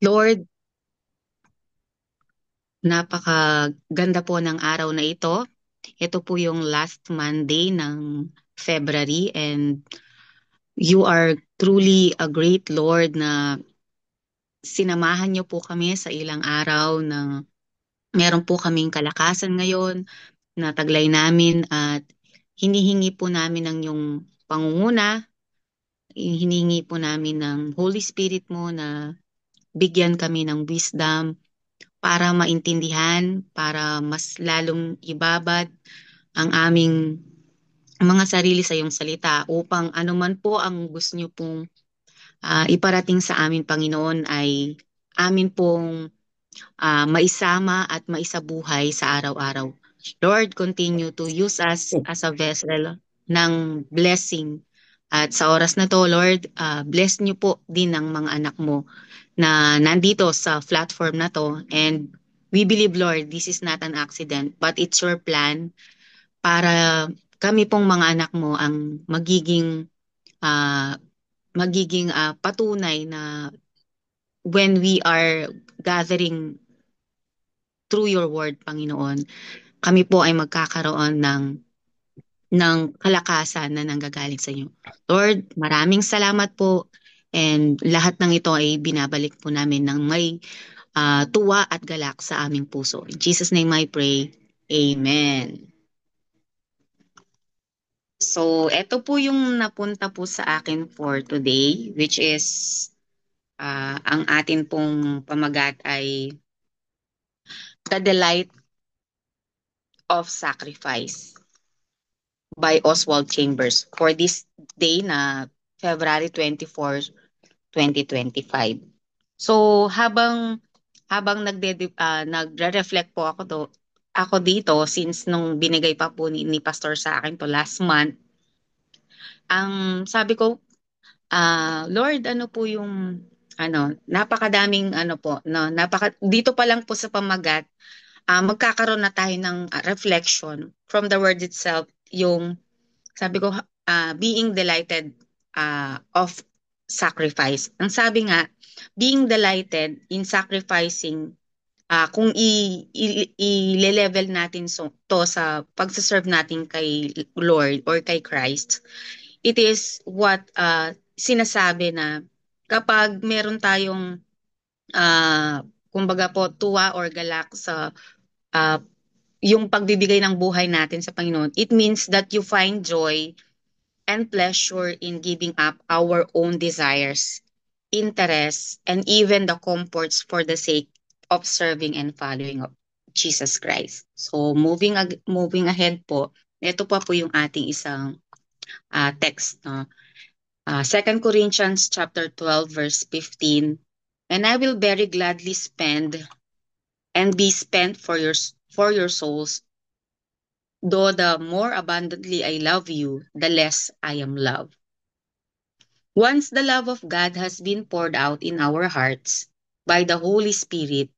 Lord, napakaganda po ng araw na ito. Ito po yung last Monday ng February and you are truly a great Lord na sinamahan niyo po kami sa ilang araw na meron po kaming kalakasan ngayon na taglay namin at hinihingi po namin ng yung pangunguna, hinihingi po namin ng Holy Spirit mo na bigyan kami ng wisdom para maintindihan, para mas lalong ibabad ang aming mga sarili sa iyong salita upang anuman po ang gusto niyo pong iparating sa amin, Panginoon, ay amin pong maisama at maisabuhay sa araw-araw. Lord, continue to use us as a vessel ng blessing. At sa oras na to, Lord, bless niyo po din ang mga anak mo na nandito sa platform na to. And we believe, Lord, this is not an accident, but it's your plan para kami pong mga anak mo ang ah, patunay na when we are gathering through your word, Panginoon, kami po ay magkakaroon ng kalakasan na nanggagaling sa inyo. Lord, maraming salamat po and lahat ng ito ay binabalik po namin ng may tuwa at galak sa aming puso. In Jesus' name I pray. Amen. So, ito po yung napunta po sa akin for today, which is ang atin pong pamagat ay The Delight of Sacrifice by Oswald Chambers for this day na February 24, 2025. So, habang nagre-reflect po ako dito since nung binigay pa po ni Pastor sa akin to last month, ang sabi ko, Lord, ano po yung napakadaming po, no, dito pa lang po sa pamagat, magkakaroon na tayo ng reflection from the word itself, yung sabi ko, being delighted of sacrifice. Ang sabi nga, being delighted in sacrificing, kung i-level natin to sa pagsaserve natin kay Lord or kay Christ, it is what sinasabi na kapag meron tayong kumbaga po tuwa or galak sa uh, yung pagbibigay ng buhay natin sa Panginoon, it means that you find joy and pleasure in giving up our own desires, interests, and even the comforts for the sake of serving and following of Jesus Christ. So moving ahead po, ito po yung ating isang text, no? 2 Corinthians chapter 12 verse 15. And I will very gladly spend and be spent for your souls, though the more abundantly I love you, the less I am loved. Once the love of God has been poured out in our hearts by the Holy Spirit,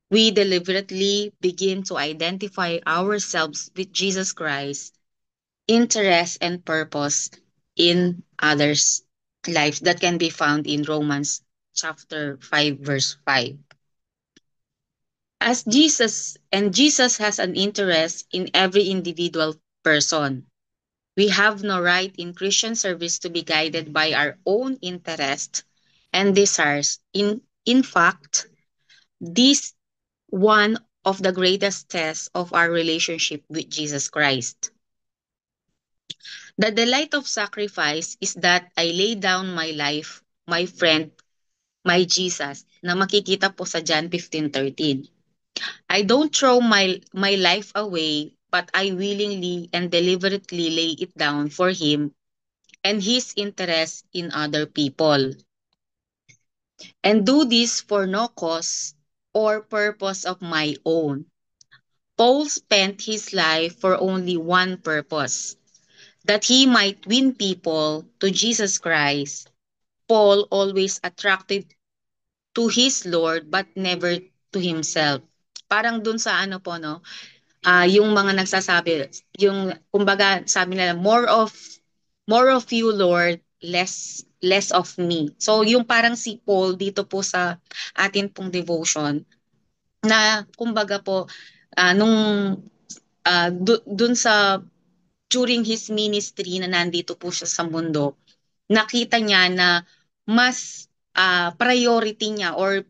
we deliberately begin to identify ourselves with Jesus Christ, interest and purpose in others' lives that can be found in Romans chapter 5 verse 5. As Jesus has an interest in every individual person. We have no right in Christian service to be guided by our own interest and desires. In fact, this one of the greatest tests of our relationship with Jesus Christ. The delight of sacrifice is that I lay down my life, my friend, my Jesus, na makikita po sa John 15:13. I don't throw my life away, but I willingly and deliberately lay it down for him and his interest in other people, and do this for no cause or purpose of my own. Paul spent his life for only one purpose, that he might win people to Jesus Christ. Paul always attracted to his Lord but never to himself. Parang dun sa po, no, yung mga nagsasabi, yung kumbaga sabi nila, more of you Lord, less less of me. So yung parang si Paul dito po sa atin pong devotion na kumbaga po nung dun sa during his ministry na nandito po siya sa mundo, nakita niya na mas priority niya or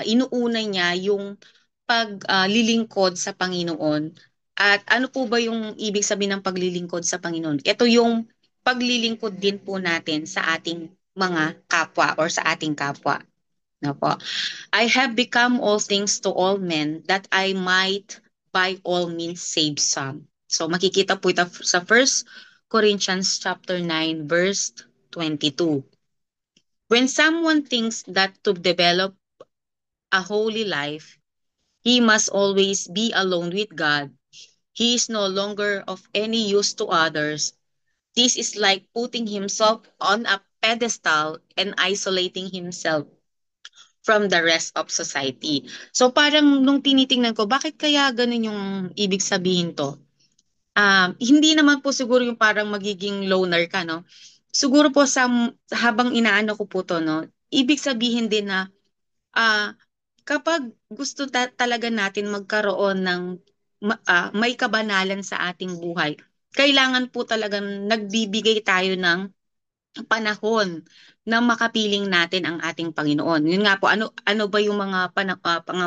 inuuna niya yung paglilingkod sa Panginoon. At ano po ba yung ibig sabihin ng paglilingkod sa Panginoon? Ito yung paglilingkod din po natin sa ating mga kapwa or sa ating kapwa. No po. I have become all things to all men that I might by all means save some. So makikita po ito sa 1 Corinthians chapter 9 verse 22. When someone thinks that to develop a holy life, he must always be alone with God. He is no longer of any use to others. This is like putting himself on a pedestal and isolating himself from the rest of society. So parang nung tinitingnan ko, bakit kaya ganun yung ibig sabihin to? Hindi naman po siguro yung parang magiging loner ka, no? Siguro po habang inaano ko po to, no? Ibig sabihin din na ah, kapag gusto talaga natin magkaroon ng may kabanalan sa ating buhay, kailangan po talagang nagbibigay tayo ng panahon na makapiling natin ang ating Panginoon. Yun nga po, ano ba yung mga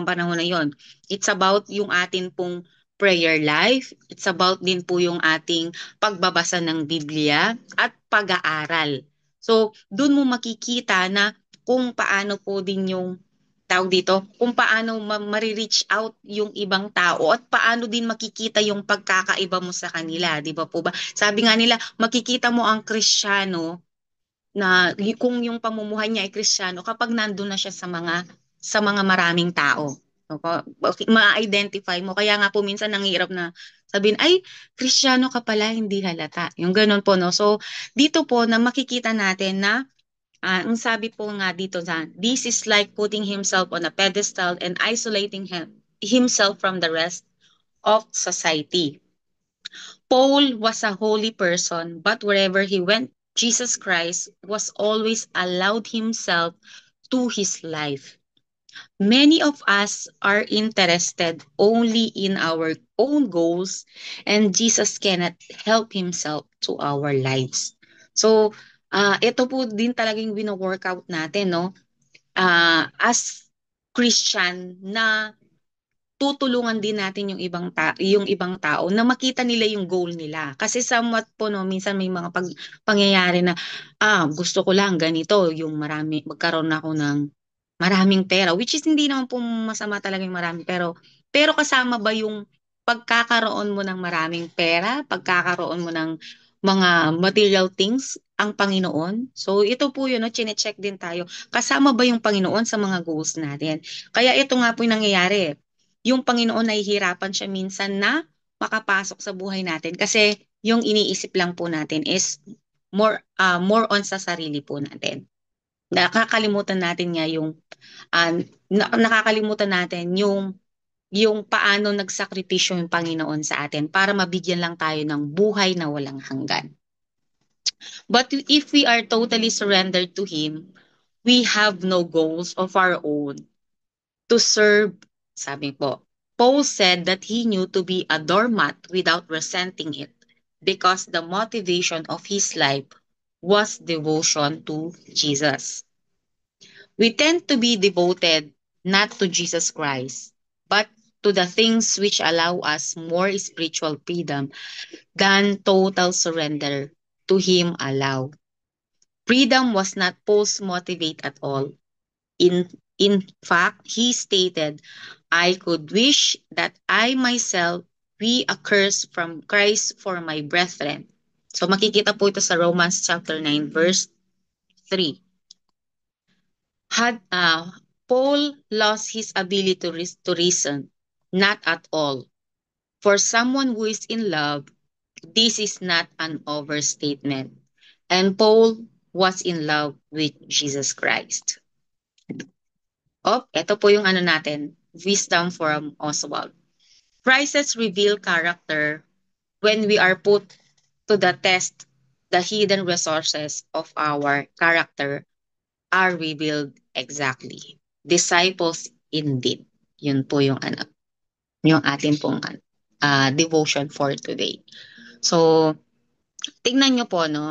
panahon na yon? It's about yung atin pong prayer life. It's about din po yung ating pagbabasa ng Biblia at pag-aaral. So, dun mo makikita na kung paano po din yung tawag dito, kung paano ma-reach out yung ibang tao at paano din makikita yung pagkakaiba mo sa kanila, di ba po ba? Sabi nga nila, makikita mo ang Kristiyano na kung yung pamumuhay niya ay Kristiyano kapag nandun na siya sa mga maraming tao. Ma-identify mo. Kaya nga po minsan nanghirap na sabihin, ay, Kristiyano ka pala, hindi halata. Yung ganun po, no? So, dito po na makikita natin na ang sabi po nga dito this is like putting himself on a pedestal and isolating himself from the rest of society. Paul was a holy person, but wherever he went, Jesus Christ was always allowed himself to his life. Many of us are interested only in our own goals, and Jesus cannot help himself to our lives. So, ito po din talagang wino-workout natin, no? As Christian na tutulungan din natin yung ibang tao na makita nila yung goal nila. Kasi somewhat po no, minsan may mga pangyayari na gusto ko lang ganito, yung magkaroon ako ng maraming pera, which is hindi naman po masama talaga yung maraming pero kasama ba yung pagkakaroon mo ng maraming pera, pagkakaroon mo ng mga material things ang Panginoon? So ito po yun, no, chine-check din tayo. Kasama ba yung Panginoon sa mga goals natin? Kaya ito nga po yung nangyayari, yung Panginoon nahihirapan siya minsan na makapasok sa buhay natin kasi yung iniisip lang po natin is more on sa sarili po natin. Nakakalimutan natin nga yung nakakalimutan natin yung paano nagsakripisyo yung Panginoon sa atin para mabigyan lang tayo ng buhay na walang hanggan. But if we are totally surrendered to Him, we have no goals of our own to serve, sabi po. Paul said that he knew to be a doormat without resenting it because the motivation of his life was devotion to Jesus. We tend to be devoted not to Jesus Christ, but to the things which allow us more spiritual freedom than total surrender to Him allow. Freedom was not Paul's motivate at all. In fact, he stated, I could wish that I myself be accursed from Christ for my brethren. So makikita po ito sa Romans chapter 9 verse 3. Paul lost his ability to reason? Not at all. For someone who is in love, this is not an overstatement. And Paul was in love with Jesus Christ. Ito po yung ano natin, wisdom from Oswald. Crises reveal character when we are put to the test the hidden resources of our character are revealed exactly. Disciples indeed. Yun po yung yung atin pong devotion for today. So, tingnan nyo po, no,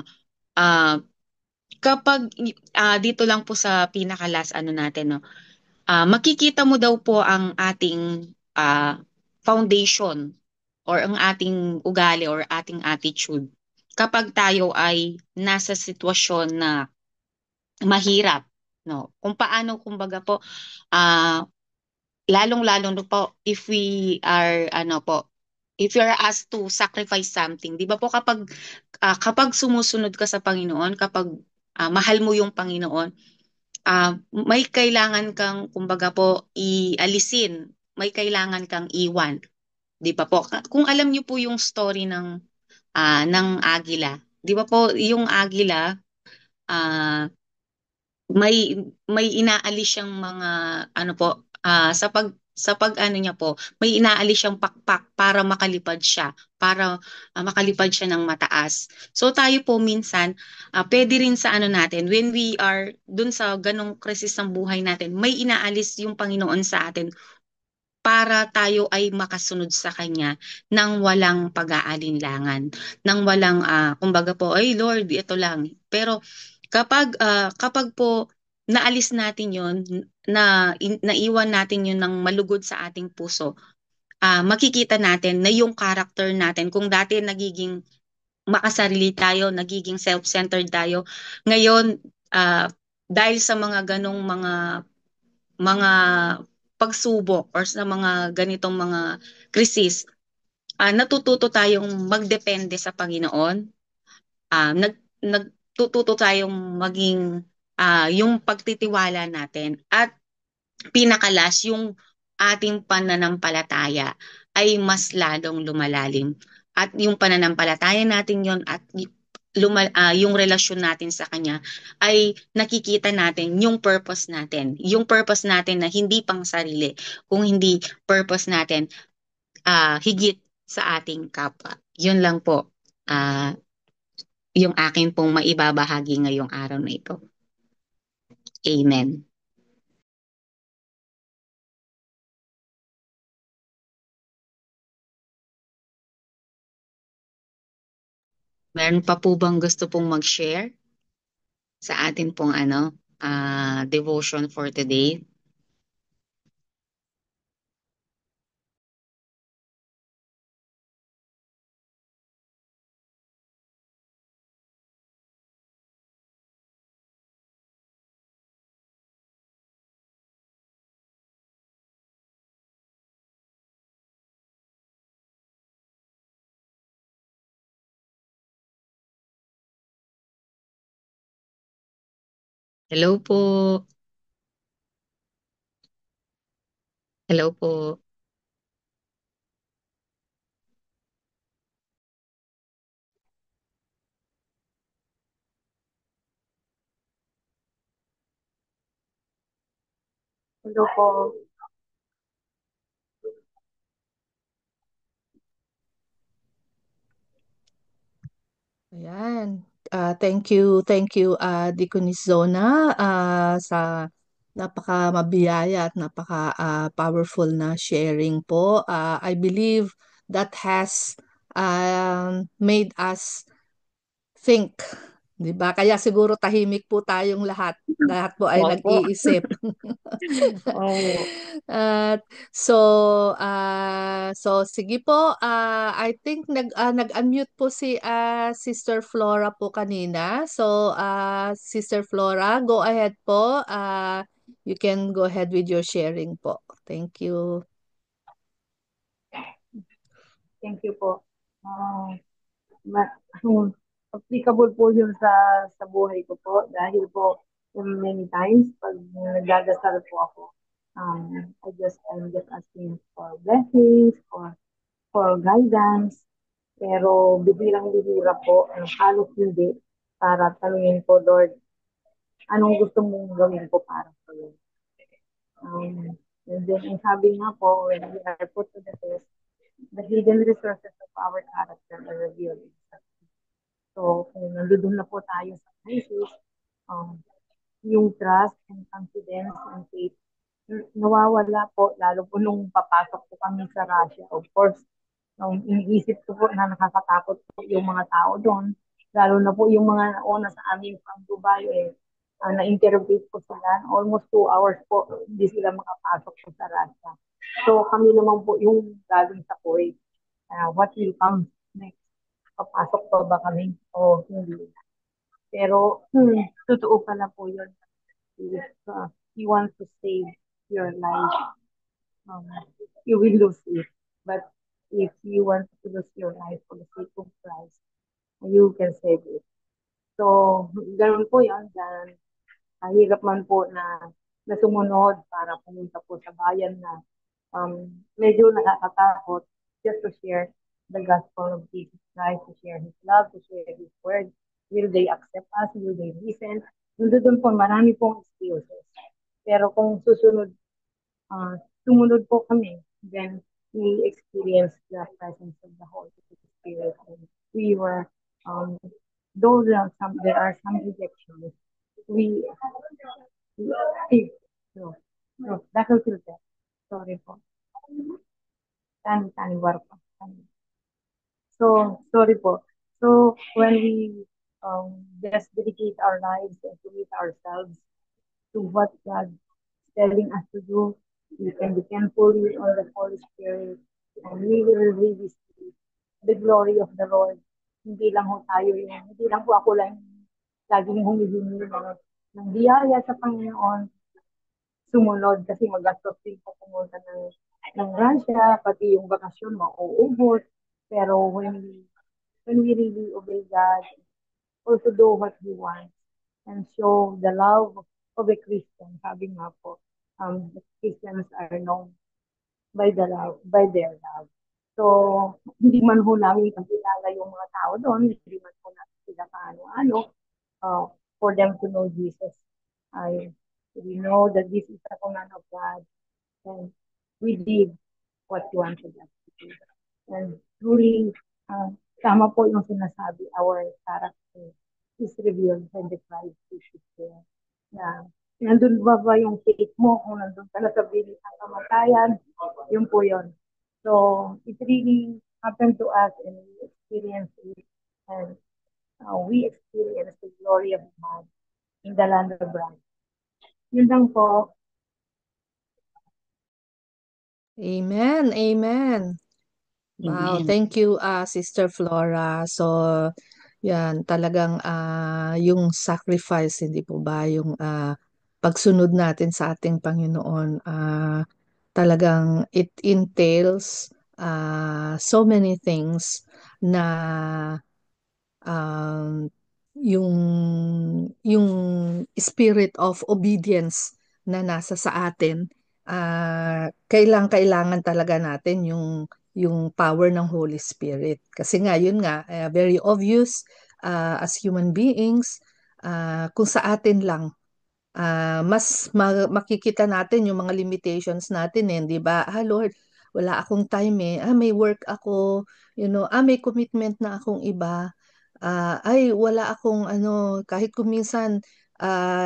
ah, kapag dito lang po sa pinaka-last natin, no, makikita mo daw po ang ating foundation or ang ating ugali or ating attitude kapag tayo ay nasa sitwasyon na mahirap, no? Kung paano, kumbaga po, ah lalong-lalo na po if we are if you are asked to sacrifice something, 'di ba po kapag sumusunod ka sa Panginoon, kapag mahal mo yung Panginoon, may kailangan kang kumbaga po ialisin, may kailangan kang iwan, 'di ba po? Kung alam niyo po yung story ng agila, 'di ba po yung agila, ah may inaalis siyang mga sa pag niya po, may inaalis siyang pakpak para makalipad siya, para makalipad siya ng mataas. So tayo po minsan, pwede rin sa natin, when we are dun sa ganong krisis ng buhay natin, may inaalis yung Panginoon sa atin para tayo ay makasunod sa Kanya ng walang pag-aalinlangan, ng walang, kumbaga po, ay Lord, ito lang. Pero kapag po naalis natin yon, naiwan natin yon ng malugod sa ating puso, makikita natin na yung character natin, kung dati nagiging makasarili tayo, nagiging self-centered tayo, ngayon, dahil sa mga ganong mga pagsubok or sa mga ganitong mga krisis, natututo tayong magdepende sa Panginoon. Nagtututo tayong maging yung pagtitiwala natin, at pinakalas yung ating pananampalataya ay mas lalong lumalalim. At yung pananampalataya natin yon at yung relasyon natin sa Kanya ay nakikita natin yung purpose natin. Yung purpose natin na hindi pang sarili, kung hindi purpose natin higit sa ating kapwa. Yun lang po yung akin pong maibabahagi ngayong araw na ito. Amen. Meron pa po bang gusto pong mag-share sa atin pong devotion for today? Hello po. Hello po. Hello po. Ayan. Thank you, Deaconess Zona, sa napaka-mabiyaya at napaka-powerful na sharing po. I believe that has made us think, 'di ba? Kaya siguro tahimik po tayong lahat. Lahat po ay Opo. nag-iisip. Oo. At so sige po, I think nag-unmute po si Sister Flora po kanina. So Sister Flora, go ahead po. You can go ahead with your sharing po. Thank you. Thank you po. Ma- applicable po yun sa buhay ko po dahil po many times pag nagdadasal po ako, I'm just asking for blessings, for guidance, pero bihirang-bihira po, halos hindi, para tanungin po, Lord, anong gusto mong gawin ko para sa iyo? And then, ang sabi nga po, when we are put to the test, the hidden resources of our character are revealed. So, kung nandun na po tayo sa crisis, um, yung trust and confidence and faith, nawawala po, lalo po nung papasok po kami sa Russia. Of course, iniisip ko po na nakakatakot po yung mga tao doon, lalo na po yung mga nauna sa amin from Dubai, na-interrogate po sila. Almost 2 hours po, hindi sila makapasok po sa Russia. So, kami naman po yung galing sa Kuwait. What will come next? Papasok pa ba kami o hindi? Pero, totoo pala po yun. If you want to save your life, um, you will lose it. But if you want to lose your life for the sake of Christ, you can save it. So, ganun po yun. Dan, hirap man po na sumunod para pumunta po sa bayan na medyo nakakatakot just to share the gospel of Jesus Christ, to share His love, to share His word. Will they accept us? Will they listen? Nandun po, marami pong excuses. Pero kung uh, sumunod po kami, then we experienced the presence of the Holy Spirit. And we were, though there are some rejections, we, no, no, battlefield. Sorry po. Tani war po. So, sorry po. So, when we just dedicate our lives and commit ourselves to what God is telling us to do, we can depend fully on the Holy Spirit, and we will really see the glory of the Lord. Hindi lang ho tayo hindi lang po ako lang laging humihingi ng biyaya sa Panginoon, sumunod kasi magastos din po pumunta ng Russia, pati yung bakasyon mauubos. Pero when we really obey God, also do what He wants, and show the love of a Christian, sabi nga po, the Christians are known by their love. So, hindi man ho namin kakilala yung mga tao doon, hindi man ho namin sila paano-ano, for them to know Jesus. We know that this is a command of God, and we did what He wanted us to do. And truly, tama po yung sinasabi, our character is revealed when the Christ is there. Na, nandun ba yung faith mo kung nandun ka na sa bilis ng kamatayan? Yun po yun. So, it really happened to us and we experienced it. And we experienced the glory of God in the land of Bright. Yun lang po. Amen. Amen. Wow, Amen. thank you, Sister Flora. So, yan, talagang yung sacrifice, hindi po ba, yung pagsunod natin sa ating Panginoon, talagang it entails so many things na um, yung yung spirit of obedience na nasa sa atin, kailangan talaga natin yung power ng Holy Spirit. Kasi nga, yun nga, very obvious as human beings, kung sa atin lang, mas makikita natin yung mga limitations natin eh, 'di ba? Lord, wala akong time eh. May work ako, may commitment na akong iba. Ay wala akong ano, kahit kung minsan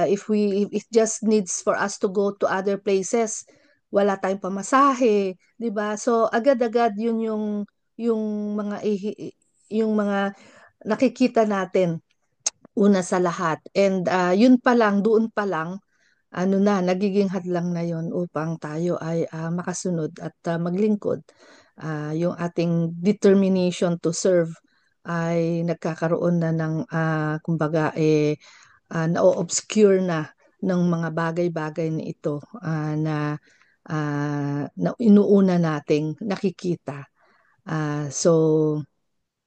if it just needs for us to go to other places, wala tayong pamasahe, 'di ba? So agad-agad yun yung yung mga nakikita natin una sa lahat. And yun pa lang, doon pa lang, nagiging hadlang na yon upang tayo ay makasunod at maglingkod. Yung ating determination to serve ay nagkakaroon na ng, kumbaga, na-obscure na ng mga bagay-bagay na ito na inuuna nating nakikita. So,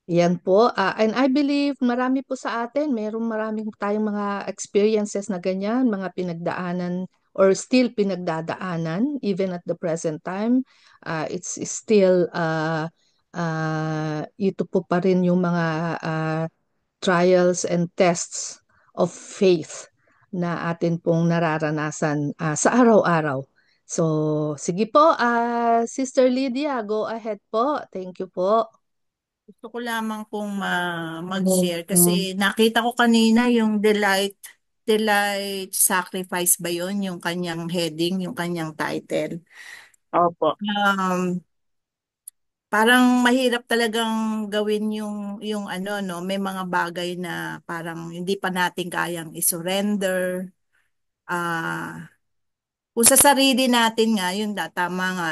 yan po. And I believe marami po sa atin, maraming tayong mga experiences na ganyan, mga pinagdaanan or still pinagdadaanan even at the present time. It's still, ito po pa rin yung mga trials and tests of faith na atin pong nararanasan sa araw-araw. So, sige po, Sister Lydia, go ahead po. Thank you po. Gusto ko lamang pong mag-share kasi nakita ko kanina yung Delight Sacrifice ba yun? Yung kanyang heading, yung kanyang title. Opo. Parang mahirap talagang gawin yung ano no, may mga bagay na parang hindi pa natin kayang isurrender. Ah, kung sa sarili natin nga, yun tama nga,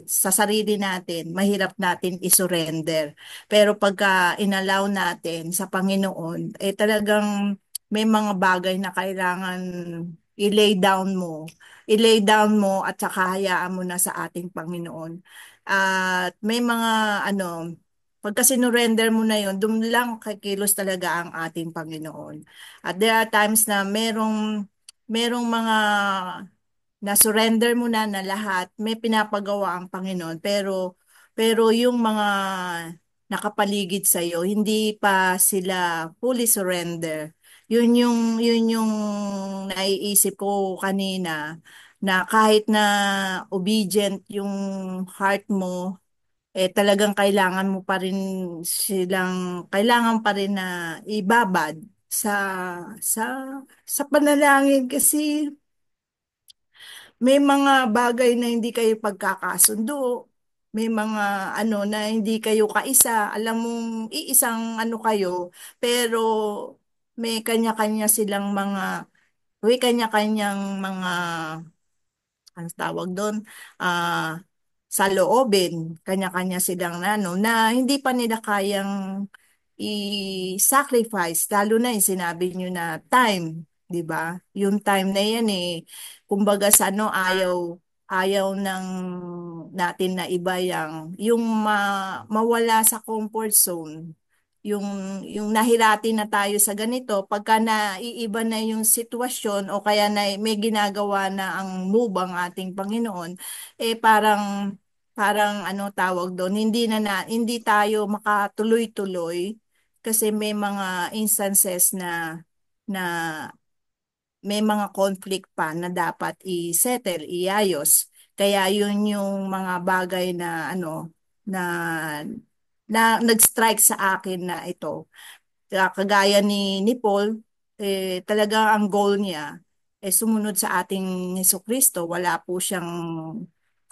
sa sarili natin, mahirap natin isurrender. Pero pagka inallow natin sa Panginoon, eh talagang may mga bagay na kailangan i-lay down mo. I-lay down mo at saka hayaan mo na sa ating Panginoon. At may mga ano, pagka sinurrender mo na yun, doon lang kikilos talaga ang ating Panginoon. At there are times na merong mga na-surrender mo na lahat, may pinapagawa ang Panginoon, pero yung mga nakapaligid sa iyo, hindi pa sila fully surrender. Yun yung naiisip ko kanina na kahit na obedient yung heart mo, eh talagang kailangan pa rin na ibabad sa sa sa panalangin kasi may mga bagay na hindi kayo pagkakasundo. May mga ano na hindi kayo kaisa. Alam mong iisang ano kayo, pero may kanya-kanyang mga ano tawag doon, ah, sa loobin, kanya-kanya silang ano, na hindi pa nila kayang i-sacrifice, lalo na yung sinabi nyo na time, di ba? Yung time na yan kumbaga sa ano, ayaw ng natin na iba yung mawala sa comfort zone yung nahirati na tayo sa ganito, pagka naiiba na yung sitwasyon o kaya na may ginagawa na ang move ang ating Panginoon, eh parang ano tawag doon, hindi tayo makatuloy-tuloy kasi may mga instances na may mga conflict pa na dapat i-settle, iayos. Kaya yun yung mga bagay na ano na nag-strike sa akin na ito. Kagaya ni Paul, talaga ang goal niya sumunod sa ating Hesukristo. Wala po siyang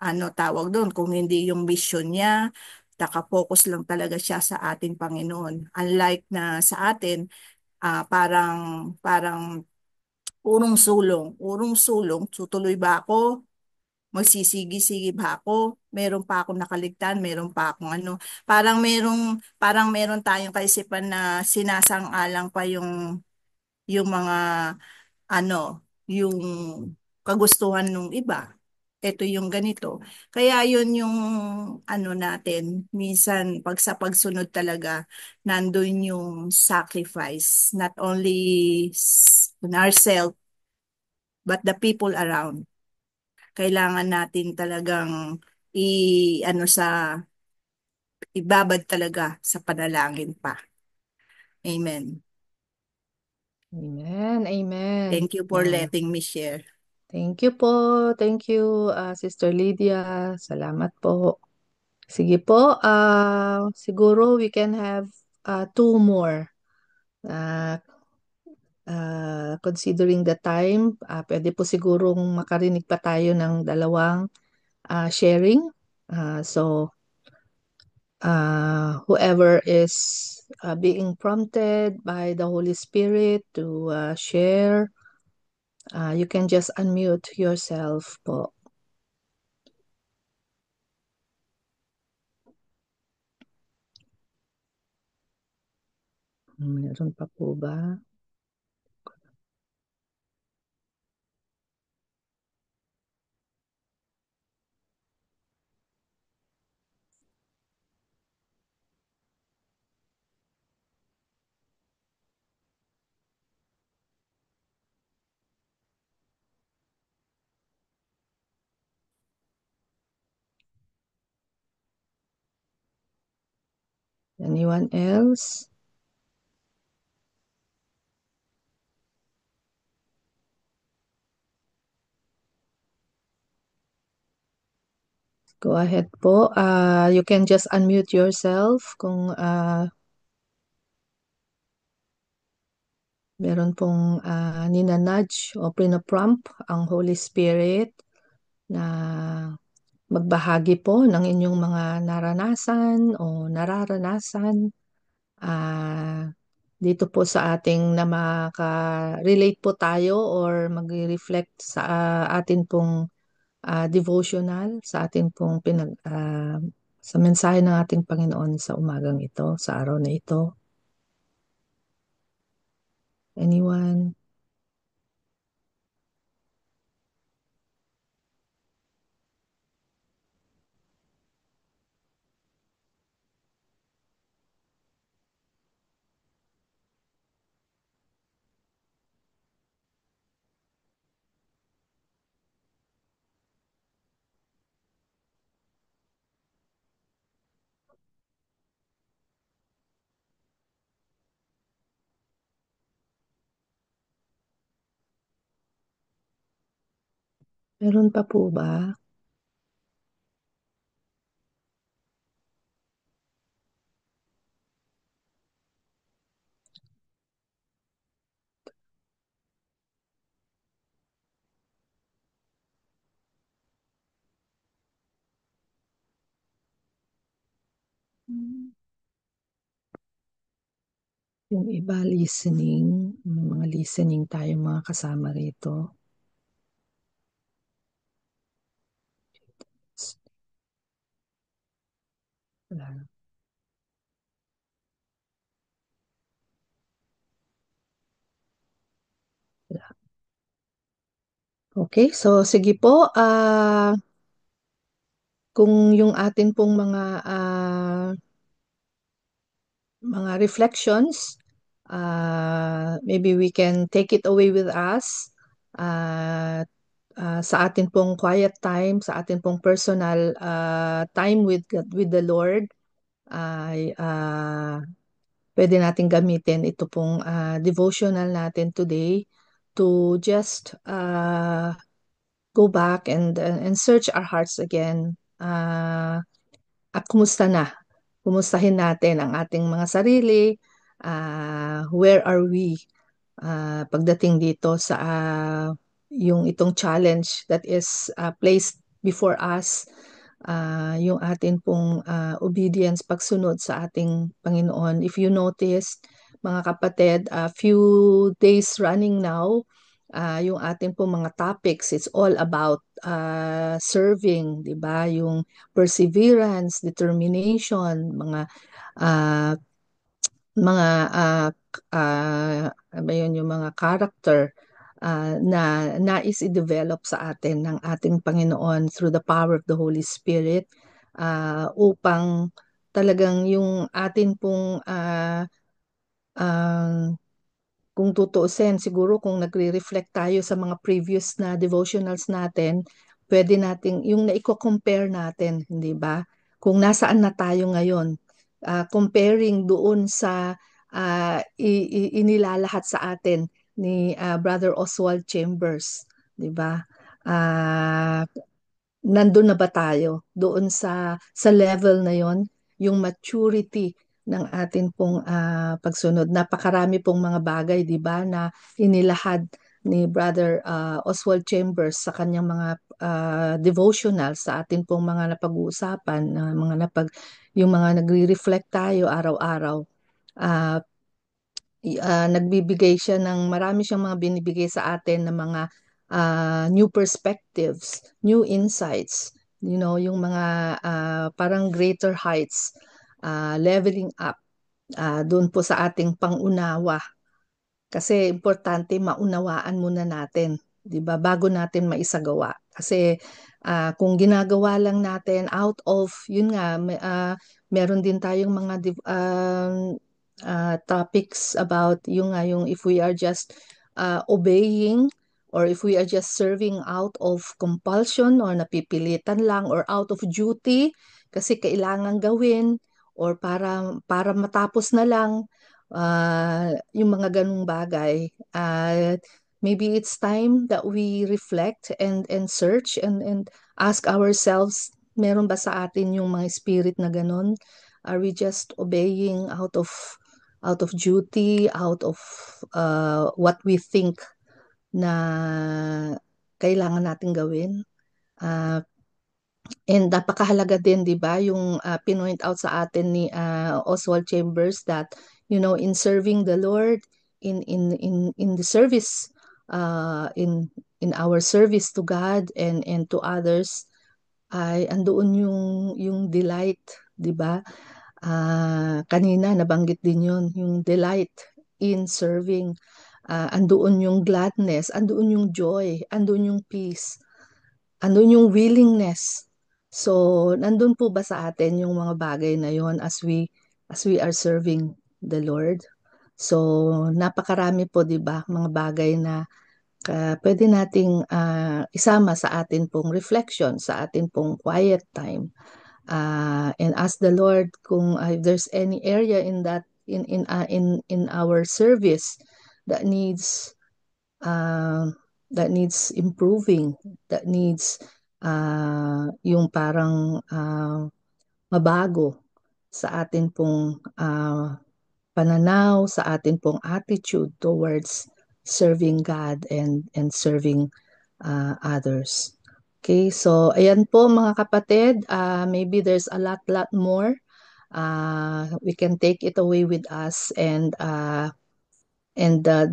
ano tawag doon, kung hindi yung mission niya, nakafocus lang talaga siya sa ating Panginoon. Unlike na sa atin, parang urong sulong, tutuloy ba ako? Magsisigi-sige ba ako? Meron pa akong nakaligtan, meron pa akong ano. Parang meron tayong kaisipan na sinasang-alang pa yung mga ano, yung kagustuhan ng iba. Ito yung ganito. Kaya yun yung ano natin, minsan pag sa pagsunod talaga, nandun yung sacrifice, not only on ourselves, but the people around. Kailangan natin talagang ano ibabad talaga sa panalangin pa. Amen. Amen, amen. Thank you for Yeah. letting me share. Thank you po. Thank you, Sister Lydia. Salamat po. Sige po, siguro we can have two more. Uh, Considering the time, pwede po sigurong makarinig pa tayo ng dalawang sharing. So, whoever is being prompted by the Holy Spirit to share, you can just unmute yourself po. Meron pa po ba? Anyone else? Go ahead po. You can just unmute yourself kung meron pong ninanudge o prompt ang Holy Spirit na magbahagi po ng inyong mga naranasan o nararanasan dito po sa ating na maka-relate po tayo or mag-reflect sa atin pong devotional, sa atin pong sa mensahe ng ating Panginoon sa umagang ito, sa araw na ito. Anyone? Meron pa po ba? Yung iba listening, may mga listening tayo mga kasama rito. Wala. Wala. Okay, so sige po. Kung yung atin pong mga reflections, maybe we can take it away with us sa atin pong quiet time, sa atin pong personal time with with the Lord, ay pwede natin gamitin ito pong devotional natin today to just go back and search our hearts again. Kumusta na? Kumustahin natin ang ating mga sarili. Where are we pagdating dito sa yung itong challenge that is placed before us, yung atin pong obedience, pagsunod sa ating Panginoon. If you notice, mga kapatid, a few days running now, yung ating pong mga topics, it's all about serving, di ba? Yung perseverance, determination, uh, ano ba yun, yung mga character na nais i-develop sa atin ng ating Panginoon through the power of the Holy Spirit upang talagang yung atin pong kung tutuusin, siguro kung nagre-reflect tayo sa mga previous na devotionals natin, pwede nating, yung naiko-compare natin, hindi ba? Kung nasaan na tayo ngayon, comparing doon sa inilalahat sa atin ni Brother Oswald Chambers, di ba? Ah, Nandun na ba tayo doon sa level na yon, yung maturity ng atin pong pagsunod. Napakarami pong mga bagay, di ba, na inilahad ni Brother Oswald Chambers sa kanyang mga devotional sa atin pong mga napag-uusapan, yung mga nagre-reflect tayo araw-araw. Ah, Nagbibigay siya ng marami siyang mga binibigay sa atin ng mga new perspectives, new insights, yung mga parang greater heights, leveling up doon po sa ating pangunawa kasi importante maunawaan muna natin, 'di ba? Bago natin maisagawa. Kasi kung ginagawa lang natin out of, yun nga, meron din tayong mga topics about yung if we are just obeying or if we are just serving out of compulsion or napipilitan lang or out of duty kasi kailangan gawin or para matapos na lang yung mga ganung bagay. Maybe it's time that we reflect and search and ask ourselves Meron ba sa atin yung mga spirit na ganon? Are we just obeying out of duty, out of what we think na kailangan natin gawin? Uh, and napakahalaga din, 'di ba, yung pinoint out sa atin ni Oswald Chambers that in serving the Lord, in the service, in our service to God and to others, ay andoon yung delight, 'di ba? Kanina nabanggit din yung delight in serving. Andoon yung gladness, andoon yung joy, andoon yung peace, andoon yung willingness. So, nandun po ba sa atin yung mga bagay na yon as we are serving the Lord? So, napakarami po, 'di ba, mga bagay na pwede nating isama sa atin pong reflection, sa atin pong quiet time. And ask the Lord kung if there's any area in our service that needs uh, that needs improving, that needs yung parang mabago sa atin pong pananaw, sa atin pong attitude towards serving God and serving others. Okay, so ayan po mga kapatid, maybe there's a lot more. We can take it away with us and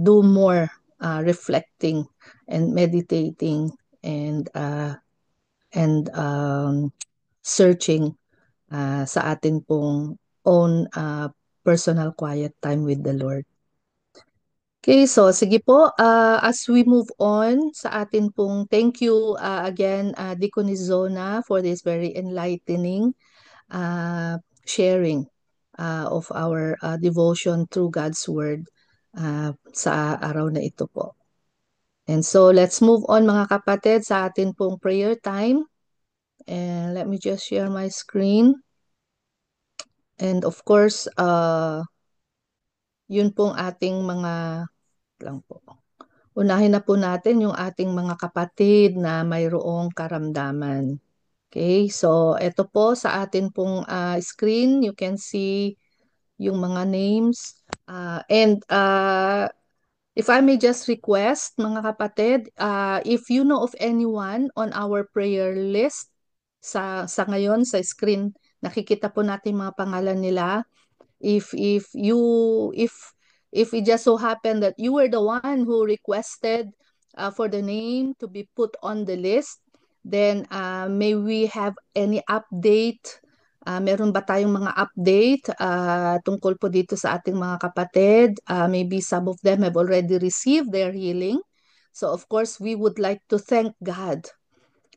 do more reflecting and meditating and searching sa atin pong own personal quiet time with the Lord. Okay, so sige po, as we move on sa atin pong thank you again, Deaconess Zona, for this very enlightening sharing of our devotion through God's Word sa araw na ito po. And so let's move on mga kapatid sa atin pong prayer time. And let me just share my screen. And of course, yun pong ating mga lang po. Unahin na po natin yung ating mga kapatid na mayroong karamdaman. Okay, so ito po sa atin pong screen, you can see yung mga names. And if I may just request, mga kapatid, if you know of anyone on our prayer list, sa ngayon, sa screen, nakikita po natin mga pangalan nila. If it just so happened that you were the one who requested for the name to be put on the list, then may we have any update? Meron ba tayong mga update tungkol po dito sa ating mga kapatid? Maybe some of them have already received their healing. So of course, we would like to thank God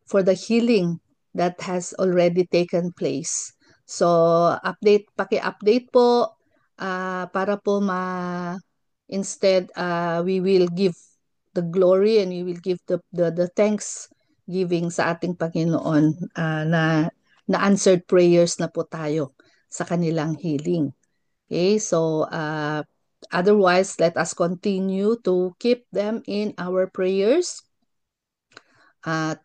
for the healing that has already taken place. So, paki-update po para po instead we will give the glory and we will give the thanks giving sa ating Panginoon na answered prayers na po tayo sa kanilang healing. Okay, so otherwise, let us continue to keep them in our prayers. At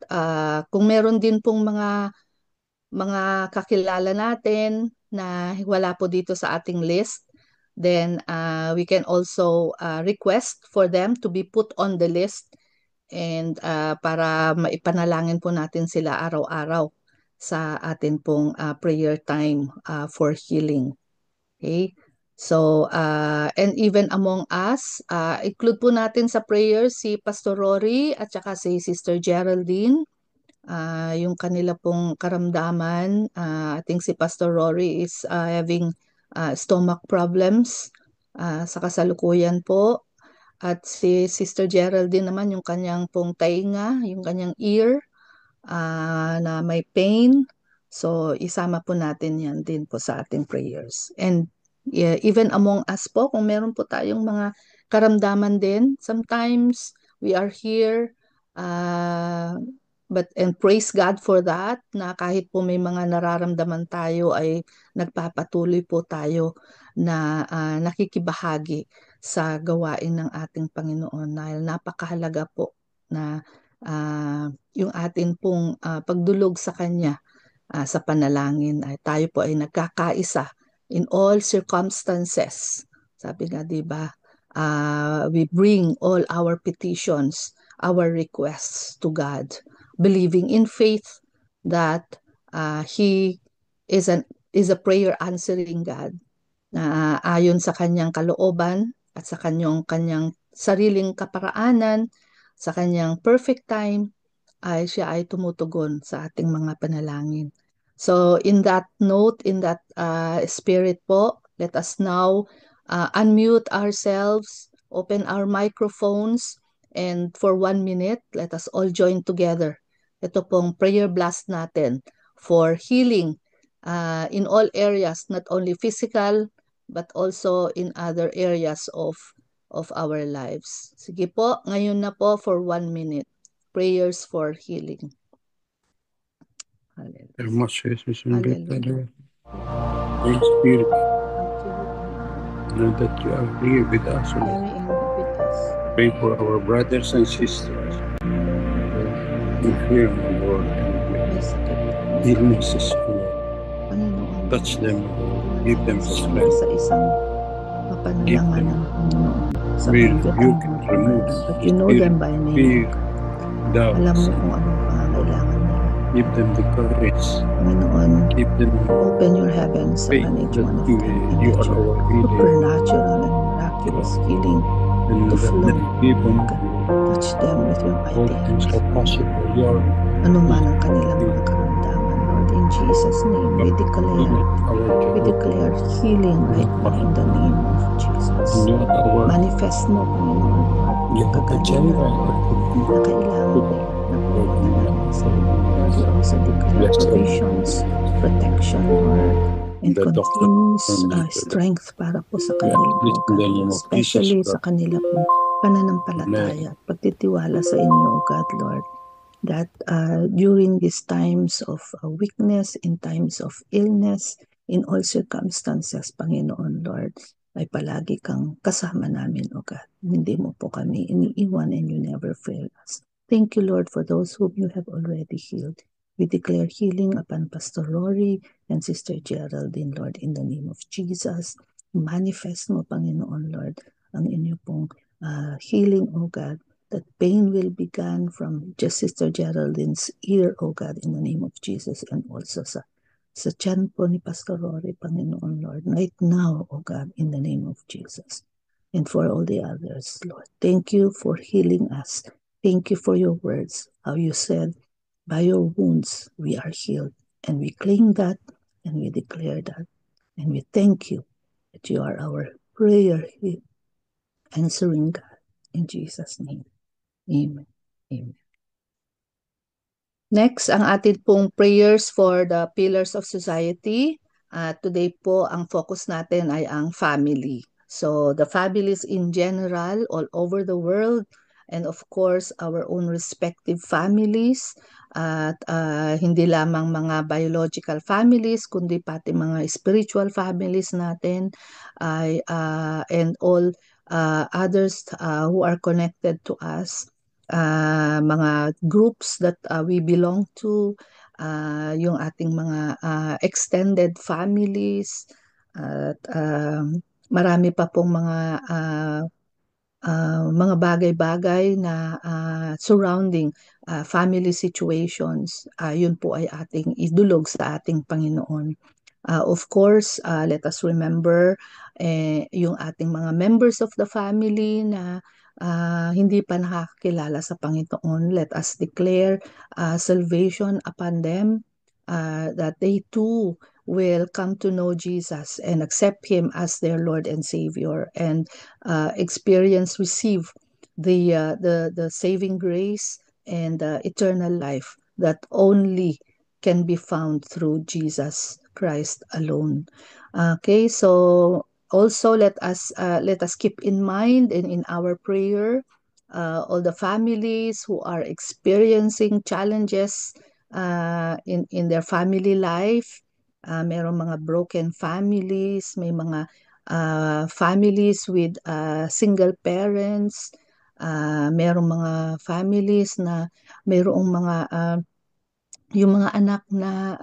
kung meron din pong mga kakilala natin na wala po dito sa ating list, then we can also request for them to be put on the list and para maipanalangin po natin sila araw-araw sa atin pong prayer time for healing. Okay? So, and even among us, include po natin sa prayers si Pastor Rory at saka si Sister Geraldine. Yung kanila pong karamdaman, I think si Pastor Rory is having stomach problems sa kasalukuyan po. At si Sister Geraldine naman, yung kanyang pong tainga, yung kanyang ear na may pain. So, isama po natin yan din po sa ating prayers. And even among us po, kung meron po tayong mga karamdaman din, sometimes we are here, and praise God for that, na kahit po may mga nararamdaman tayo ay nagpapatuloy po tayo na nakikibahagi sa gawain ng ating Panginoon dahil napakahalaga po na yung atin pong pagdulog sa Kanya sa panalangin ay tayo po ay nagkakaisa in all circumstances. Sabi nga, di ba, we bring all our petitions, our requests to God, believing in faith that He is a prayer answering God na ayon sa kanyang kalooban at sa kanyang sariling kaparaanan, sa kanyang perfect time, ay siya ay tumutugon sa ating mga panalangin. So in that note, in that spirit po, let us now unmute ourselves, open our microphones, and for 1 minute, let us all join together. Ito pong prayer blast natin for healing in all areas, not only physical, but also in other areas of our lives. Sige po, ngayon na po for 1 minute. Prayers for healing. Hallelujah. Holy Spirit, know that you are here with us. Pray for our brothers and sisters infirm, Lord, and illnesses, Lord. Touch them, Lord. Give them strength. Give them. We rebuke and remove fear, doubts. Give them the courage. Give them Open your heavens upon each one of them, and you let are your our healer. supernatural and miraculous healing to flow. Touch them with your All mighty things hands. are possible. Lord, Ano man ang kanilang mga karamdaman, Lord, in Jesus' name, we declare healing right now in the name of Jesus. Manifest mo, Panginoon, Lord, kagalingan, Lord, na kailangan nila na pumunta sa iyo. Lord, we also declare provisions, protection, Lord, and continuous strength para po sa kanila po, God, especially sa kanila po pananampalataya at pagtitiwala sa inyo, O God, Lord, that during these times of weakness, in times of illness, in all circumstances, Panginoon, Lord, ay palagi kang kasama namin, O God. Hindi mo po kami iniiwan and you never fail us. Thank you, Lord, for those whom you have already healed. We declare healing upon Pastor Rory and Sister Geraldine, Lord, in the name of Jesus. Manifest mo, Panginoon, Lord, ang inyo pong healing, O God, that pain will be gone from just Sister Geraldine's ear, O God, in the name of Jesus, and also sa tiyan po ni Pastor Rory, Panginoon, Lord, right now, O God, in the name of Jesus, and for all the others, Lord. Thank you for healing us. Thank you for your words, how you said, by your wounds we are healed, and we claim that, and we declare that, and we thank you that you are our prayer answering God, in Jesus' name. Amen. Amen. Next, ang atin pong prayers for the pillars of society. Today po, ang focus natin ay ang family. So, the families in general, all over the world, and of course, our own respective families, at hindi lamang mga biological families, kundi pati mga spiritual families natin, and all others who are connected to us, mga groups that we belong to, yung ating mga extended families, at marami pa pong mga bagay-bagay na surrounding family situations. Yun po ay ating idulog sa ating Panginoon. Of course, let us remember yung ating mga members of the family na hindi pa nakakilala sa Panginoon. Let us declare salvation upon them, that they too will come to know Jesus and accept Him as their Lord and Savior, and receive the saving grace and eternal life that only can be found through Jesus Christ alone. Okay, so also let us keep in mind in our prayer all the families who are experiencing challenges in their family life. Merong mga broken families, may mga families with single parents, merong mga families na mayroong mga yung mga anak na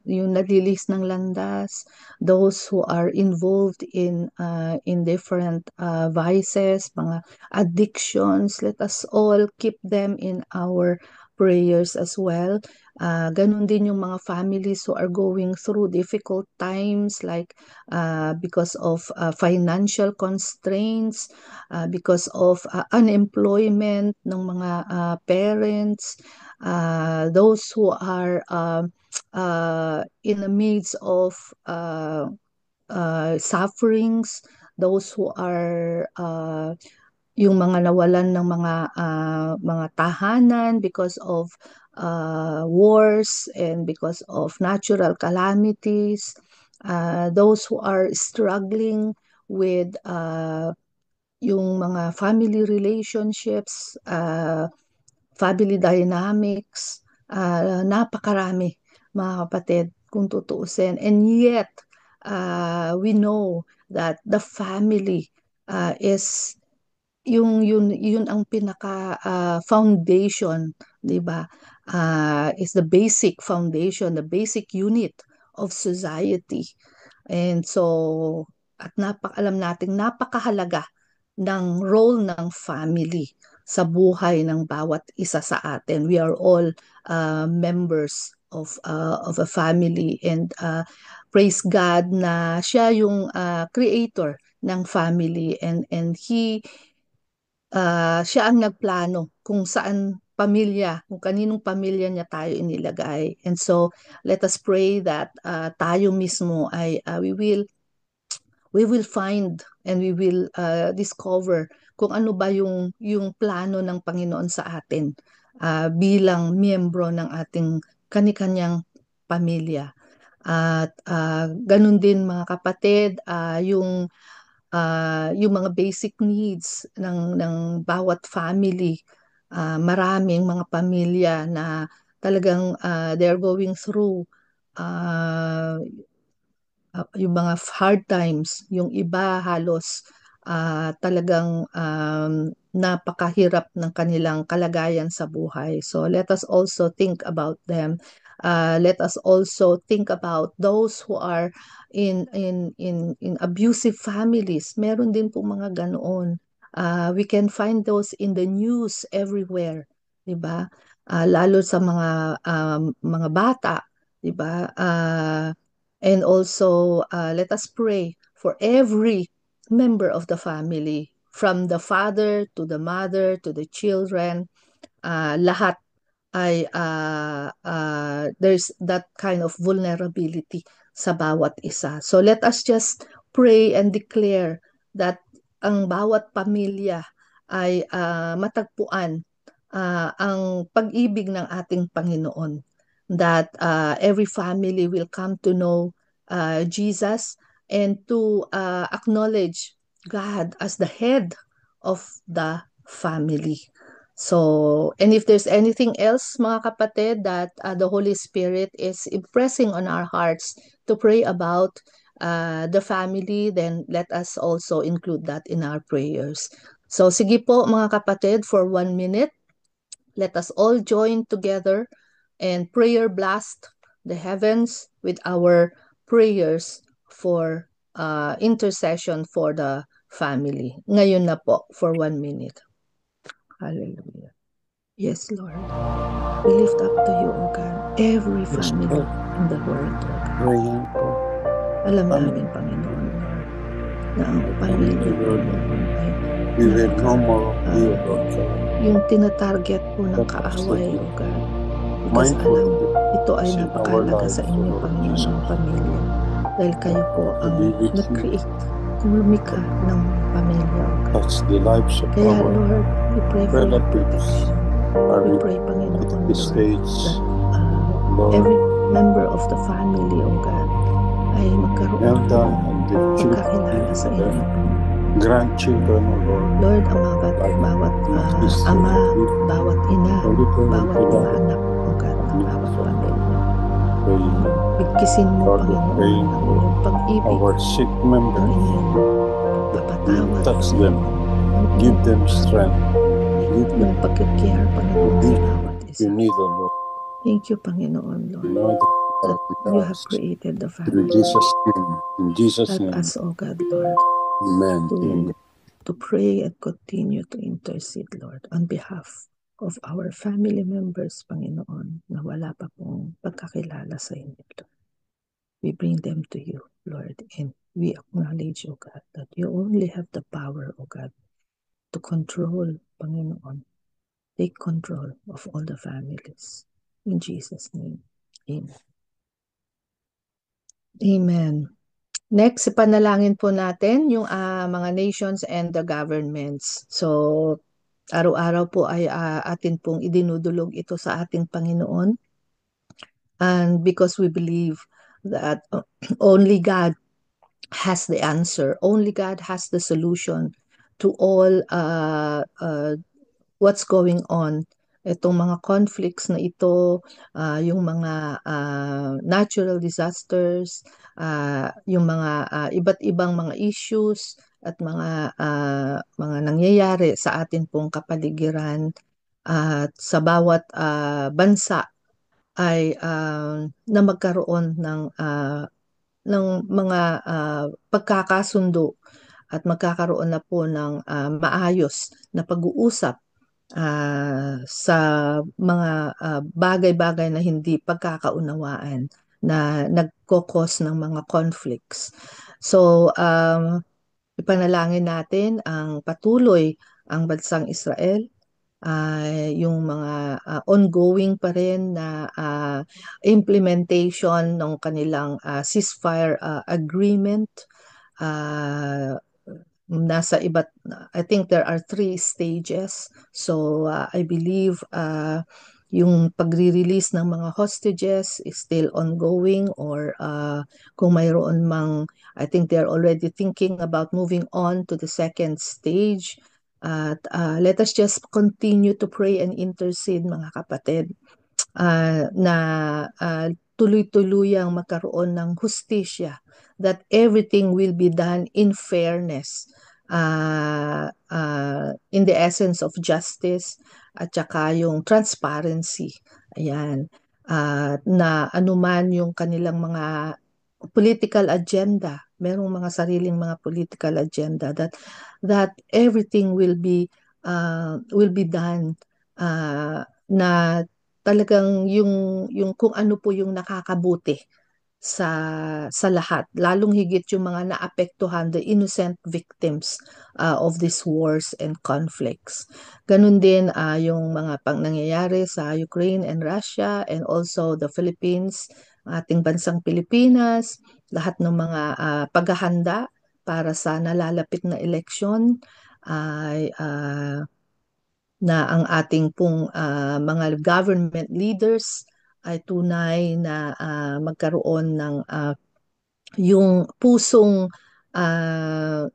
yung nalilis ng landas, those who are involved in different vices, mga addictions, let us all keep them in our prayers as well. Ganun din yung mga families who are going through difficult times, like because of financial constraints, because of unemployment ng mga parents, those who are in the midst of sufferings, those who are yung mga nawalan ng mga tahanan because of wars and because of natural calamities, those who are struggling with yung mga family relationships, family dynamics, napakarami mga kapatid kung tutuusin. And yet, we know that the family is yun ang pinaka foundation, 'di ba? Is the basic foundation, the basic unit of society. And so, at alam nating napakahalaga ng role ng family sa buhay ng bawat isa sa atin. We are all members of a family, and praise God na siya yung creator ng family, and siya ang nagplano kung saan pamilya, kung kaninong pamilya niya tayo inilagay. And so let us pray that tayo mismo ay we will find and we will discover kung ano ba yung plano ng Panginoon sa atin bilang miyembro ng ating kanikanyang pamilya. At ganun din mga kapatid, yung mga basic needs ng bawat family. Maraming mga pamilya na talagang they're going through yung mga hard times, yung iba halos talagang napakahirap ng kanilang kalagayan sa buhay. So let us also think about them. Let us also think about those who are in abusive families. Meron din po mga ganoon. We can find those in the news everywhere, 'di ba? Lalo sa mga bata, 'di ba? And also, let us pray for every member of the family, from the father to the mother to the children. Lahat ay there's that kind of vulnerability sa bawat isa. So let us just pray and declare that ang bawat pamilya ay matagpuan ang pag-ibig ng ating Panginoon, that every family will come to know Jesus and to acknowledge God as the head of the family. So, and if there's anything else, mga kapatid, that the Holy Spirit is impressing on our hearts to pray about the family, then let us also include that in our prayers. So, sige po mga kapatid, for 1 minute, let us all join together and prayer blast the heavens with our prayers for intercession for the family. Ngayon na po, for 1 minute. Hallelujah. Yes, Lord. We lift up to you, O God, every family in the world, O God. Praying po. Alam namin, Panginoon, Lord, na ang pamilya po ay We will no more be yung tinatarget po ng kaaway, O God. Because alam, ito ay napakalaga sa inyo, Panginoon, ng pamilya. Dahil kayo po ang nag-create, lumikha ng pamilya, O God. Touch the lives of Kaya, our Lord, we pray for your protection. We pray, Panginoon, at Lord, this stage, that every member of the family, O God, ay magkaroon po magkakilala sa inyo, grandchildren, O Lord. Lord, ang bawat ama, bawat ina, bawat mga anak, O God, ng bawat pamilya. Bigkisin mo, Panginoon, ang iyong pag-ibig, Our sick members, ang inyong pagpapatawad, touch them, give them strength, give them yung pag-care, Panginoon, sa bawat isa. you need, O Lord. Thank you, Panginoon, Lord, Lord, that with you have us. created the Through family. Jesus' name. In Jesus' Help name. us, O God, Lord, Amen. Amen. to pray and continue to intercede, Lord, on behalf of our family members, Panginoon, na wala pa pong pagkakilala sa inyo, Lord. We bring them to you, Lord, and we acknowledge, O God, that you only have the power, O God, to control, Panginoon. Take control of all the families. In Jesus' name, amen. Amen. Next, ipanalangin po natin yung mga nations and the governments. So, araw-araw po ay atin pong idinudulog ito sa ating Panginoon. And because we believe that only God has the answer, only God has the solution to all what's going on. Itong mga conflicts na ito, yung mga natural disasters, yung mga iba't ibang mga issues at mga nangyayari sa atin pong kapaligiran at sa bawat bansa ay na magkaroon ng mga pagkakasundo at magkakaroon na po ng maayos na pag-uusap sa mga bagay-bagay na hindi pagkakaunawaan na nagkokos ng mga conflicts. So, ipanalangin natin ang patuloy ang bansang Israel, yung mga ongoing pa rin na implementation ng kanilang ceasefire agreement. Nasa iba't, I think there are 3 stages. So I believe yung pagre-release ng mga hostages is still ongoing, or kung mayroon mang, I think they're already thinking about moving on to the second stage. At let us just continue to pray and intercede, mga kapatid, na tuloy-tuluyang magkaroon ng hustisya, that everything will be done in fairness, in the essence of justice, at saka yung transparency. Ayan. Na anuman yung kanilang mga political agenda, merong mga sariling mga political agenda, that everything will be done na talagang yung kung ano po yung nakakabuti sa lahat, lalong higit yung mga naapektuhan, the innocent victims of these wars and conflicts. Ganun din yung mga nangyayari sa Ukraine and Russia, and also the Philippines, ating bansang Pilipinas, lahat ng mga paghahanda para sa nalalapit na eleksyon ay na ang ating pong mga government leaders ay tunay na magkaroon ng yung pusong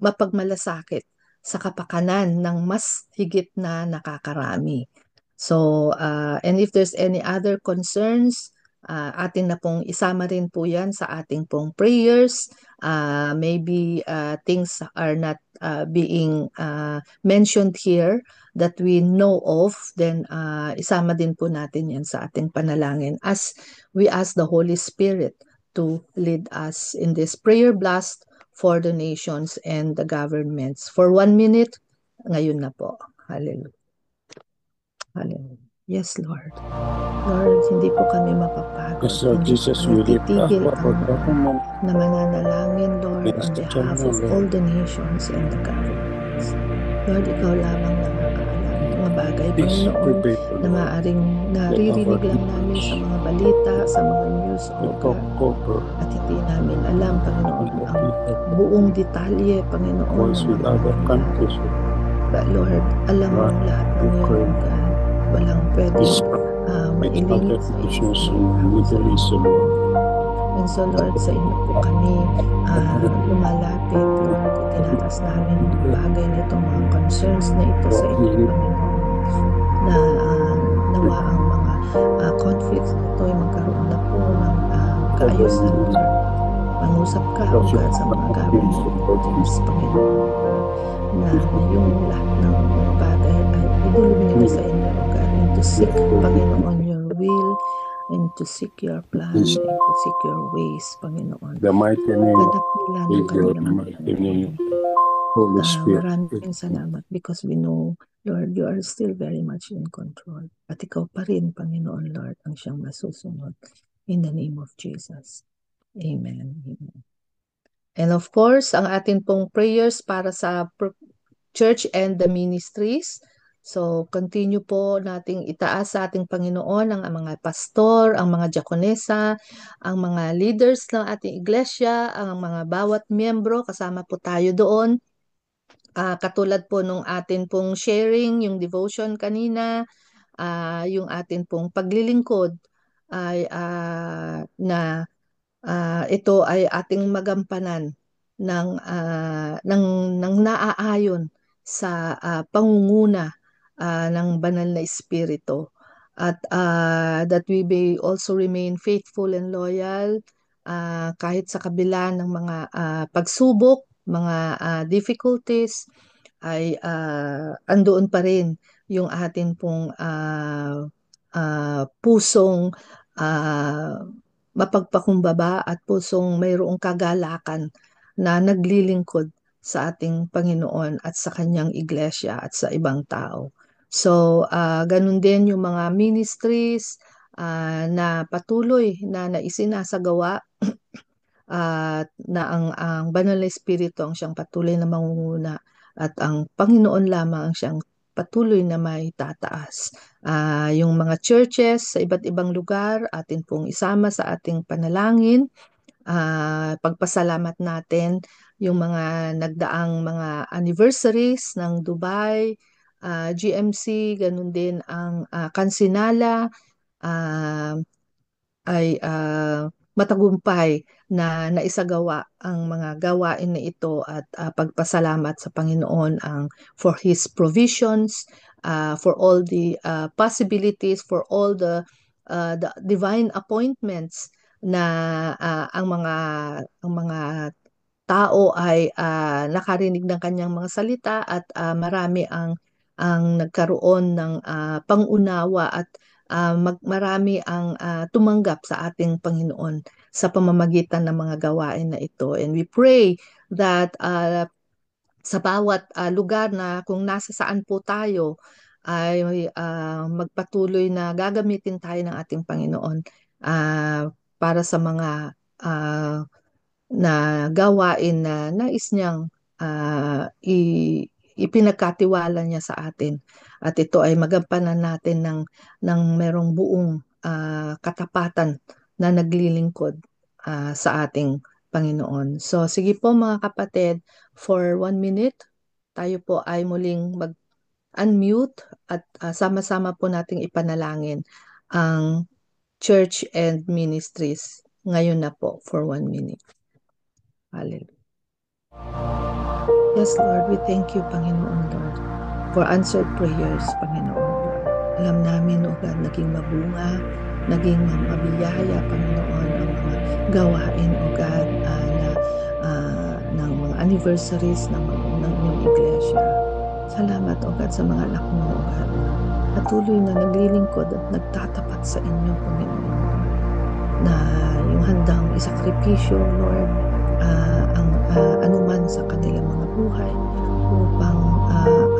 mapagmalasakit sa kapakanan ng mas higit na nakakarami. So, and if there's any other concerns, atin na pong isama rin po yan sa ating pong prayers. Maybe things are not being mentioned here that we know of, then isama din po natin yan sa ating panalangin as we ask the Holy Spirit to lead us in this prayer blast for the nations and the governments. For 1 minute, ngayon na po. Hallelujah. Hallelujah. Yes, Lord. Lord, hindi po kami mapapagod. Yes, Lord Hindi Jesus, po we kami lift up titigil our government na mananalangin, Lord, on against the behalf China, of all the nations and the governments. Lord, ikaw lamang nakakaalam ng mga bagay, Please Panginoon, prevail, na Lord. maaaring Let naririnig our lang namin sa mga balita, sa mga news, O God, cover at hindi namin alam, Panginoon, and let ang people buong detalye, Panginoon, voice ng with mga other nangyayari. countries, But Lord, alam mo Russia, lahat ng yan, O Ukraine, God. Walang pwedeng Israel, and mailingit other sa iyo. nations May in the itago sa Middle East, iyo. Lord. And so Lord, sa iyo po kami lumalapit, Lord. Itinatas namin yung mga bagay na itong mga concerns na ito sa iyo, Panginoon. Na nawa ang mga conflicts na ito ay magkaroon na po ng kaayusan, Lord. Mangusap ka, O God, sa mga government leaders, Panginoon, na yung lahat ng bagay ay idulog nila sa inyo, O God, and to seek, Panginoon, your will and to seek your plan Yes. and to seek your ways, Panginoon. The mighty name of Kadakilan ng Savior, kanilang the mighty name, Holy Spirit. maraming salamat because we know, Lord, you are still very much in control. At ikaw pa rin, Panginoon Lord, ang siyang masusunod. In the name of Jesus. Amen. Amen. And of course, ang atin pong prayers para sa church and the ministries. So, continue po nating itaas sa ating Panginoon ang mga pastor, ang mga diakonesa, ang mga leaders ng ating iglesia, ang mga bawat miyembro, kasama po tayo doon. Katulad po nung atin pong sharing, yung devotion kanina, yung atin pong paglilingkod ay ito ay ating magampanan ng naaayon sa pangunguna ng banal na espiritu, at that we may also remain faithful and loyal kahit sa kabila ng mga pagsubok, mga difficulties, ay andoon pa rin yung atin pong pusong mapagpakumbaba at pusong mayroong kagalakan na naglilingkod sa ating Panginoon at sa kanyang iglesia at sa ibang tao. So, ganun din yung mga ministries na patuloy na naisinasagawa at na ang banal na espiritu ang siyang patuloy na mangunguna at ang Panginoon lamang ang siyang patuloy na may tataas. Yung mga churches sa iba't ibang lugar, atin pong isama sa ating panalangin. Pagpasalamat natin yung mga nagdaang mga anniversaries ng Dubai, GMC, ganun din ang Kansinala, ay matagumpay na naisagawa ang mga gawain na ito, at pagpasalamat sa Panginoon for His provisions, for all the possibilities, for all the divine appointments na ang mga tao ay nakarinig ng kanyang mga salita, at marami ang nagkaroon ng pangunawa, at marami ang tumanggap sa ating Panginoon sa pamamagitan ng mga gawain na ito. And we pray that sa bawat lugar na kung nasa saan po tayo ay magpatuloy na gagamitin tayo ng ating Panginoon para sa mga na gawain na nais niyang ipinagkatiwala niya sa atin. At ito ay magampanan natin ng merong buong katapatan na naglilingkod sa ating Panginoon. So sige po mga kapatid, for 1 minute, tayo po ay muling mag-unmute at sama-sama po nating ipanalangin ang church and ministries. Ngayon na po for 1 minute. Hallelujah. Yes, Lord, we thank you, Panginoon Lord, for answered prayers, Panginoon Lord. Alam namin, O God, naging mabunga, naging mabiyaya, Panginoon, ang mga gawain, O God, ng mga anniversaries ng inyong iglesia. Salamat, O God, sa mga anak mo, O God, patuloy na naglilingkod at nagtatapat sa inyo, Panginoon Lord, na yung handang isakripisyo, Lord, ang anuman sa kanilang mga buhay upang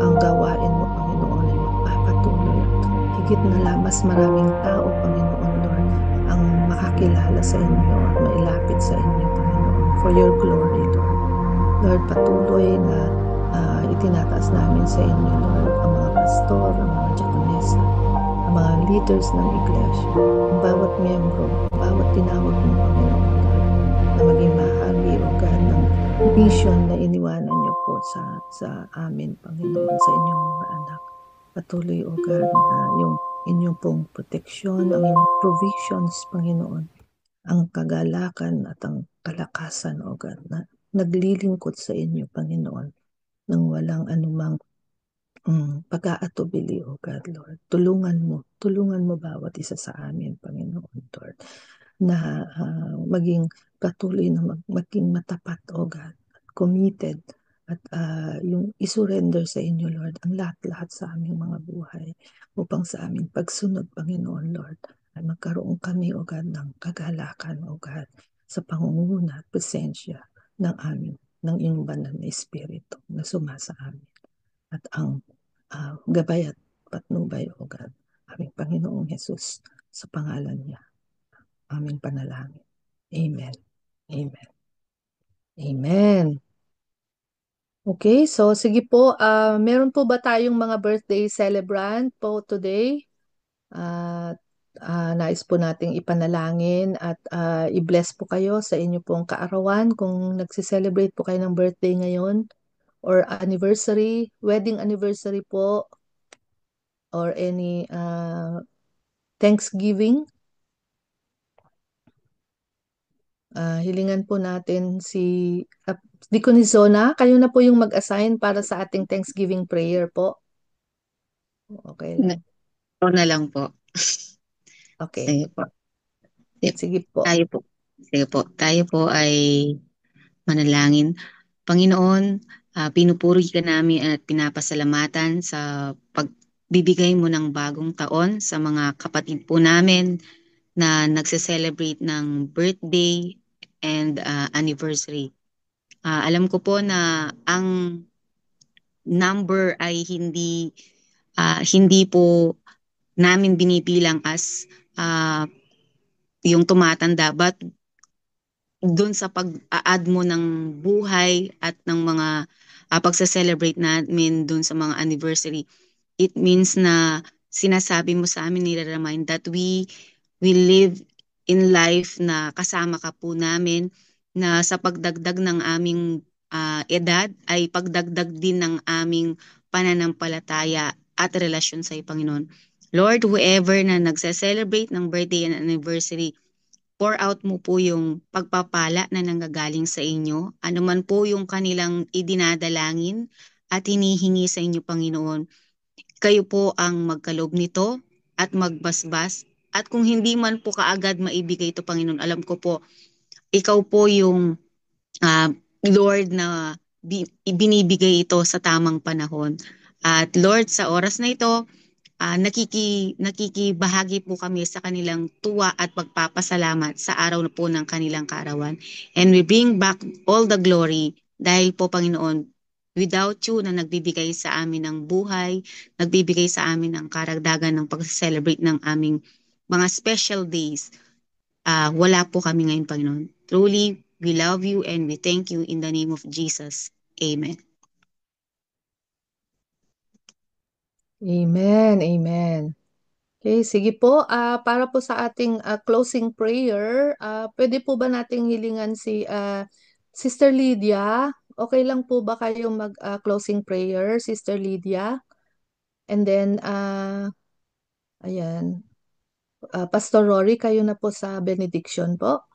ang gawain mo, Panginoon, ay magpapatuloy at higit na lang mas maraming tao, Panginoon Lord, ang makakilala sa inyo at mailapit sa inyo, Panginoon, for your glory, Lord. Lord, patuloy na itinataas namin sa inyo, Lord, ang mga pastor, ang mga diakonesa, ang mga leaders ng iglesia, ang bawat miyembro, bawat tinawag mo, Panginoon Lord, na maging bahagi, O God, ng mission na iniwanan niyo po sa amin, Panginoon, sa inyong mga anak. Patuloy, O God, na yung inyong pong proteksyon, ang inyong provisions, Panginoon, ang kagalakan at ang kalakasan, O God, na naglilingkod sa inyo, Panginoon, ng walang anumang pag-aatubili, O God, Lord. Tulungan mo bawat isa sa amin, Panginoon, Lord, na maging patuloy na maging matapat, O God, committed, at yung isurrender sa inyo, Lord, ang lahat-lahat sa aming mga buhay upang sa aming pagsunod, Panginoon, Lord, At magkaroon kami, O God, ng kagalakan, O God, sa pangunguna at presensya ng iyong banal na Espiritu na sumasa amin. At ang gabay at patnubay, O God, aming Panginoong Jesus, sa pangalan niya, aming panalangin. Amen. Amen. Amen. Okay, so sige po, meron po ba tayong mga birthday celebrant po today? At nais po nating ipanalangin at i-bless po kayo sa inyo pong kaarawan kung nagsi-celebrate po kayo ng birthday ngayon or anniversary, wedding anniversary po, or any Thanksgiving. Hilingan po natin si Deaconess Zona, kayo na po yung mag-assign para sa ating Thanksgiving prayer po. Okay lang. Ito na lang po. Okay. Sige po. Sige po. Tayo po. Sige po. Tayo po ay manalangin. Panginoon, pinupuri ka namin at pinapasalamatan sa pagbibigay mo ng bagong taon sa mga kapatid po namin na nagse-celebrate ng birthday and anniversary. Alam ko po na ang number ay hindi po namin binibilang as yung tumatanda, but doon sa pag-add mo ng buhay at ng mga pagsa-celebrate namin doon sa mga anniversary, it means na sinasabi mo sa amin, nire-remind that we live in life na kasama ka po namin, na sa pagdagdag ng aming edad ay pagdagdag din ng aming pananampalataya at relasyon sa iyo, Panginoon. Lord, whoever na nagse-celebrate ng birthday and anniversary, pour out mo po yung pagpapala na nanggagaling sa inyo. Ano man po yung kanilang idinadalangin at hinihingi sa inyo, Panginoon. Kayo po ang magkaloob nito at magbasbas. At kung hindi man po kaagad maibigay ito, Panginoon, alam ko po, ikaw po yung Lord na ibinibigay ito sa tamang panahon. At Lord, sa oras na ito, nakikibahagi po kami sa kanilang tuwa at pagpapasalamat sa araw na po ng kanilang kaarawan. And we bring back all the glory dahil po, Panginoon, without you na nagbibigay sa amin ng buhay, nagbibigay sa amin ng karagdagan ng pag-celebrate ng aming mga special days, wala po kami ngayon, Panginoon. Truly, we love you and we thank you in the name of Jesus. Amen. Amen. Amen. Okay, sige po. Para po sa ating closing prayer, pwede po ba nating hilingan si Sister Lydia? Okay lang po ba kayo mag-closing prayer, Sister Lydia? And then, ayan, Pastor Rory, kayo na po sa benediction po.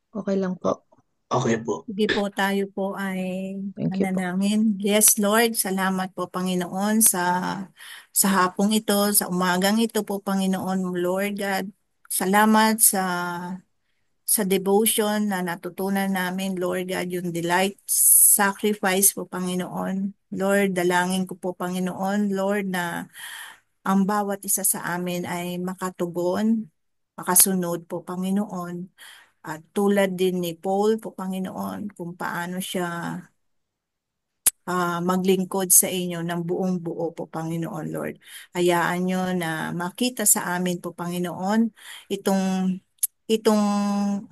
Okay lang po. Okay po. Hindi po, tayo po ay Thank you po. manalangin. Yes, Lord, salamat po, Panginoon, sa hapong ito, sa umagang ito po, Panginoon, Lord God. Salamat sa devotion na natutunan namin, Lord God, yung delight sacrifice po, Panginoon. Lord, dalangin ko po, Panginoon, Lord, na ang bawat isa sa amin ay makatugon, makasunod po, Panginoon. At tulad din ni Paul po, Panginoon, kung paano siya maglingkod sa inyo ng buong buo po, Panginoon, Lord. Hayaan nyo na makita sa amin po, Panginoon, itong itong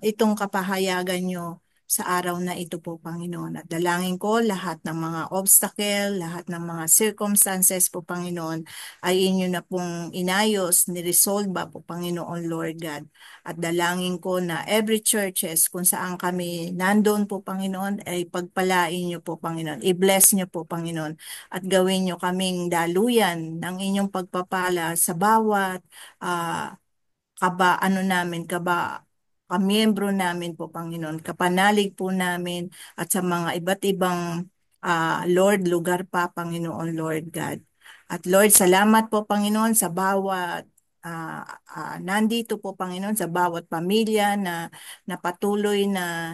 itong kapahayagan nyo sa araw na ito po, Panginoon. At dalangin ko lahat ng mga obstacle, lahat ng mga circumstances po, Panginoon, ay inyo na pong inayos, niresolve po, Panginoon, Lord God. At dalangin ko na every churches kung saan kami nandoon po, Panginoon, ay pagpalain nyo po, Panginoon. I-bless nyo po, Panginoon. At gawin nyo kaming daluyan ng inyong pagpapala sa bawat kamiyembro namin po, Panginoon, kapanalig po namin at sa mga iba't ibang Lord, lugar pa, Panginoon, Lord God. At Lord, salamat po, Panginoon, sa bawat nandito po, Panginoon, sa bawat pamilya na patuloy na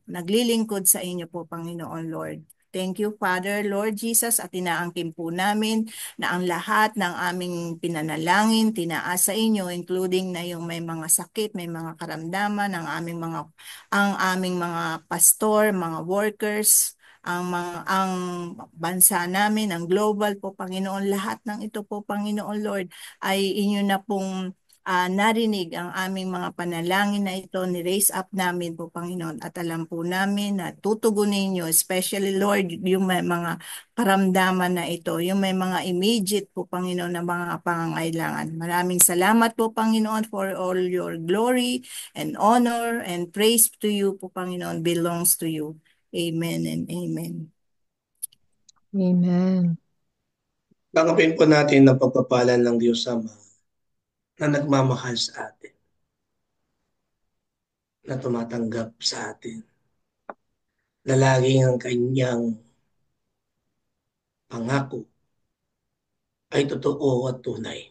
naglilingkod sa inyo po, Panginoon, Lord. Thank you, Father, Lord Jesus, at inaangkin po namin na ang lahat ng aming pinanalangin, tinaas sa inyo, including na yung may mga sakit, may mga karamdaman, ang aming mga pastor, mga workers, ang bansa namin, ang global po, Panginoon, lahat ng ito po, Panginoon Lord, ay inyo na pong narinig ang aming mga panalangin na ito, ni-raise up namin po, Panginoon. At alam po namin na tutugunin nyo, especially, Lord, yung may mga karamdaman na ito, yung may mga immediate po, Panginoon, na mga pangangailangan. Maraming salamat po, Panginoon, for all your glory and honor and praise to you po, Panginoon, belongs to you. Amen and amen. Amen. Tanggapin po natin ang pagpapalan ng Diyos Ama na nagmamahal sa atin, na tumatanggap sa atin, na laging ang kanyang pangako ay totoo at tunay.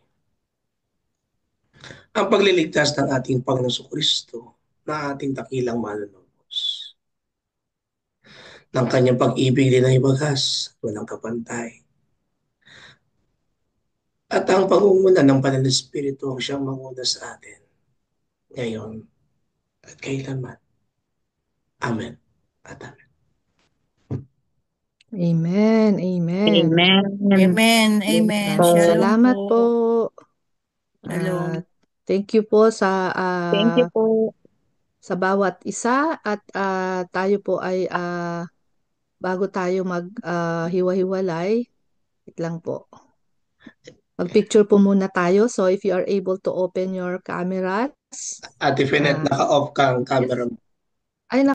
Ang pagliligtas ng ating Panginoon Kristo na ating dakilang manunubos. Ng kanyang pag-ibig din ay wagas, walang kapantay. At ang pangunguna ng Banal na Espiritu ang siyang manguna sa atin ngayon at kailanman. Amen at amen. Amen. Amen. Amen. Amen. Amen. Po. Shalom Salamat po. po. Shalom. Thank you po sa Thank you po. sa bawat isa at tayo po ay bago tayo hiwa-hiwalay, wait lang po. Mag-picture po muna tayo. So if you are able to open your cameras. Ate Finet, naka-off ka ang camera mo.